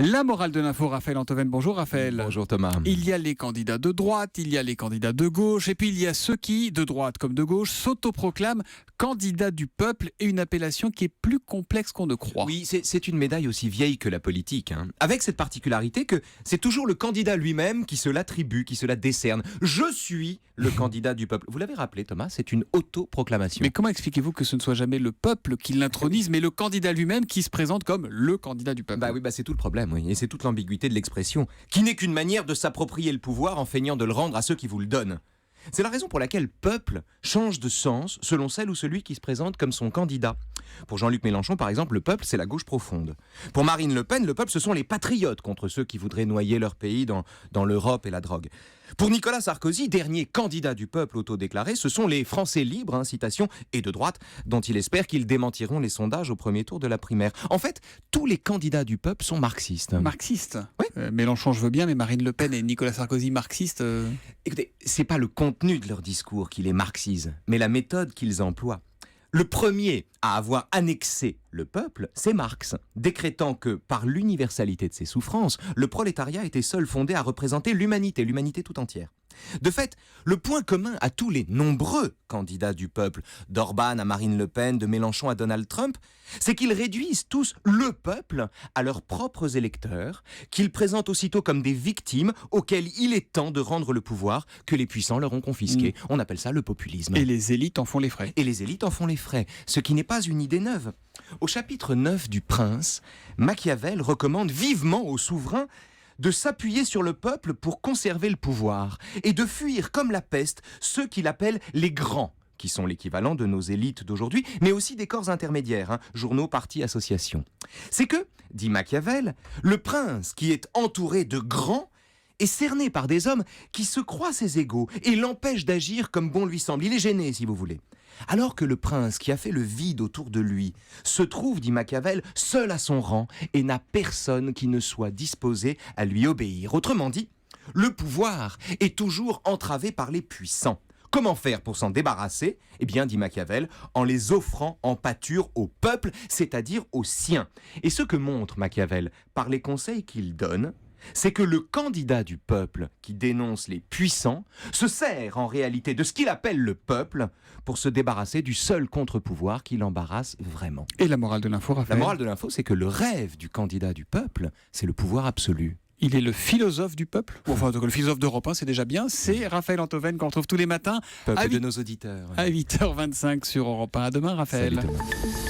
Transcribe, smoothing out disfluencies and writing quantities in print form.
La morale de l'info, Raphaël Antoven. Bonjour Raphaël. Bonjour Thomas. Il y a les candidats de droite, il y a les candidats de gauche, et puis il y a ceux qui, de droite comme de gauche, s'autoproclament candidats du peuple, et une appellation qui est plus complexe qu'on ne croit. Oui, c'est une médaille aussi vieille que la politique, avec cette particularité que c'est toujours le candidat lui-même qui se l'attribue, qui se la décerne. Je suis le candidat du peuple. Vous l'avez rappelé Thomas, c'est une autoproclamation. Mais comment expliquez-vous que ce ne soit jamais le peuple qui l'intronise, mais le candidat lui-même qui se présente comme le candidat du peuple? Oui, c'est tout le problème, oui. Et c'est toute l'ambiguïté de l'expression, qui n'est qu'une manière de s'approprier le pouvoir en feignant de le rendre à ceux qui vous le donnent. C'est la raison pour laquelle peuple change de sens selon celle ou celui qui se présente comme son candidat. Pour Jean-Luc Mélenchon, par exemple, le peuple, c'est la gauche profonde. Pour Marine Le Pen, le peuple, ce sont les patriotes contre ceux qui voudraient noyer leur pays dans l'Europe et la drogue. Pour Nicolas Sarkozy, dernier candidat du peuple autodéclaré, ce sont les Français libres, citation, et de droite, dont il espère qu'ils démentiront les sondages au premier tour de la primaire. En fait, tous les candidats du peuple sont marxistes. Marxistes? Oui. Mélenchon, je veux bien, mais Marine Le Pen et Nicolas Sarkozy, marxistes Écoutez, c'est pas le contenu de leur discours qui les marxise, mais la méthode qu'ils emploient. Le premier à avoir annexé le peuple, c'est Marx, décrétant que, par l'universalité de ses souffrances, le prolétariat était seul fondé à représenter l'humanité tout entière. De fait, le point commun à tous les nombreux candidats du peuple, d'Orban à Marine Le Pen, de Mélenchon à Donald Trump, c'est qu'ils réduisent tous le peuple à leurs propres électeurs, qu'ils présentent aussitôt comme des victimes auxquelles il est temps de rendre le pouvoir que les puissants leur ont confisqué. On appelle ça le populisme. Et les élites en font les frais. Et les élites en font les frais, ce qui n'est pas une idée neuve. Au chapitre 9 du Prince, Machiavel recommande vivement aux souverains de s'appuyer sur le peuple pour conserver le pouvoir et de fuir comme la peste ceux qu'il appelle les grands, qui sont l'équivalent de nos élites d'aujourd'hui, mais aussi des corps intermédiaires, journaux, partis, associations. C'est que, dit Machiavel, le prince qui est entouré de grands est cerné par des hommes qui se croient ses égaux et l'empêchent d'agir comme bon lui semble. Il est gêné, si vous voulez. Alors que le prince qui a fait le vide autour de lui se trouve, dit Machiavel, seul à son rang et n'a personne qui ne soit disposé à lui obéir. Autrement dit, le pouvoir est toujours entravé par les puissants. Comment faire pour s'en débarrasser? Eh bien, dit Machiavel, en les offrant en pâture au peuple, c'est-à-dire aux siens. Et ce que montre Machiavel par les conseils qu'il donne, c'est que le candidat du peuple qui dénonce les puissants se sert en réalité de ce qu'il appelle le peuple pour se débarrasser du seul contre-pouvoir qui l'embarrasse vraiment. Et la morale de l'info, Raphaël? La morale de l'info, c'est que le rêve du candidat du peuple, c'est le pouvoir absolu. Il est le philosophe du peuple. Enfin, le philosophe d'Europe 1, c'est déjà bien. C'est Raphaël Antoven qu'on retrouve tous les matins Peuple de nos auditeurs. À 8h25 sur Europe 1. À demain, Raphaël. Salut, Thomas.